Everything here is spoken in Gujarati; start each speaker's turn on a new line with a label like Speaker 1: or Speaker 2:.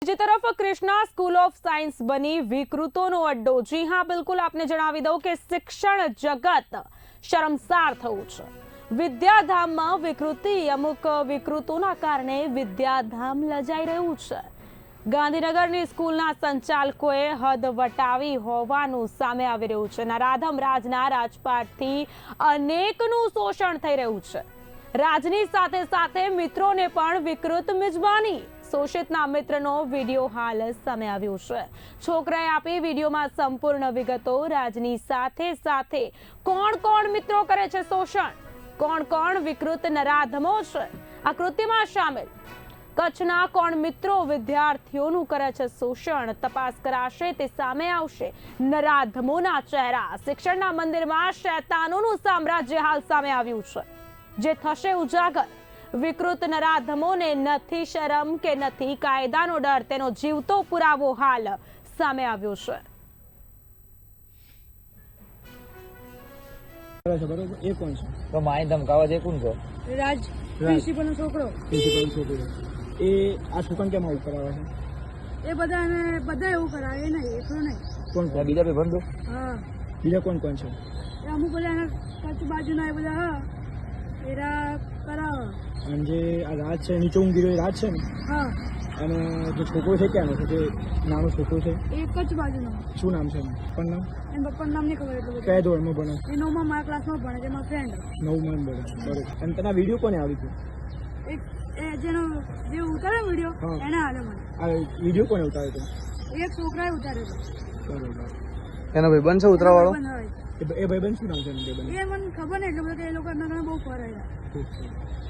Speaker 1: બીજી તરફ કૃષ્ણા સ્કૂલ ઓફ સાયન્સ બની વિકૃતોનો અડ્ડો। જી હા, બિલકુલ આપને જણાવી દઉં કે શિક્ષણ જગત શરમસાર થયું છે। વિદ્યાધામમાં વિકૃતિ, અમુક વિકૃતોના કારણે વિદ્યાધામ લજાઈ રહ્યું છે। ગાંધીનગરની સ્કૂલના સંચાલકોએ હદ વટાવી હોવાનું સામે આવી રહ્યું છે। નરાધમ રાજના રાજપાટથી અનેકનું શોષણ થઈ રહ્યું છે। રાજની સાથે સાથે મિત્રોને પણ વિકૃત મિજબાની। શોષિતના મિત્રનો વિડીયો હાલ સામે આવ્યો છે। છોકરાએ આપી વિડીયોમાં સંપૂર્ણ વિગતો। રાજની સાથે સાથે કોણ કોણ મિત્રો કરે છે શોષણ, કોણ કોણ વિકૃત નરાધમો છે આ કૃત્યમાં સામેલ, કચ્છના કોણ મિત્રો વિદ્યાર્થીઓનું કરે છે શોષણ, તપાસ કરાશે તે સામે આવશે। નરાધમોના ચહેરા, શિક્ષણના મંદિરમાં શૈતાનોનું સામ્રાજ્ય હાલ સામે આવ્યું છે, જે થશે ઉજાગર। વિકૃત નરાધમોને નથી શરમ કે નથી કાયદાનો ડર, તેનો જીવતો પુરાવો હાલ સામે આવ્યો છે।
Speaker 2: એ કોણ છે?
Speaker 3: તો માય ધમકાવા જે કોણ છે?
Speaker 4: રાજ, પ્રિન્સિપલનો છોકરો।
Speaker 2: પ્રિન્સિપલ છોકરો એ આ છોકરાને કેમ આવું કરાવે છે?
Speaker 4: એ બધા એવું કરાવે, એ નહીં, એકલો નહીં।
Speaker 2: કોણ કોણ?
Speaker 3: બીજા બે બંધુ?
Speaker 4: હા,
Speaker 2: બીજા કોણ કોણ છે?
Speaker 4: એ અમુક બધા એના કચ્છ બાજુના એ બધા હા એરા કરાવે।
Speaker 2: અને જે આ રાજ છે, નીચે ઊંઘી રાજ છે ને,
Speaker 4: હા,
Speaker 2: અને જે છોકરો છે ક્યાંનો છે? જે નાનો છોકરો છે
Speaker 4: એ કચ્છ બાજુનો।
Speaker 2: શું નામ છે એનું? પણ નામ?
Speaker 4: એના પપ્પાનું નામ નહીં ખબર એટલું બધું।
Speaker 2: કયા ધોરણમાં ભણે?
Speaker 4: એ 9માં મારા ક્લાસમાં ભણે છે, મારા ફ્રેન્ડ।
Speaker 2: 9માં ભણે, બરોબર। અને તેના વિડીયો કોને આવી હતું?
Speaker 4: એ જેનો જે ઉતારે વિડીયો
Speaker 2: હા.
Speaker 4: એને હાલે મને।
Speaker 2: આ વિડીયો કોને ઉતાર્યો હતો?
Speaker 4: એક છોકરાએ ઉતાર્યો હતો।
Speaker 2: બરોબર।
Speaker 3: એનો ભાઈબંધ છે ઉતરાવાળો?
Speaker 4: બંધ હોય।
Speaker 2: એ ભાઈબંધ શું નામ છે એનું ભાઈબંધ?
Speaker 4: એ મને ખબર નહીં એટલે બધા એ લોકો એમના ઘરે બહુ ફરે છે।
Speaker 2: ઠીક છે।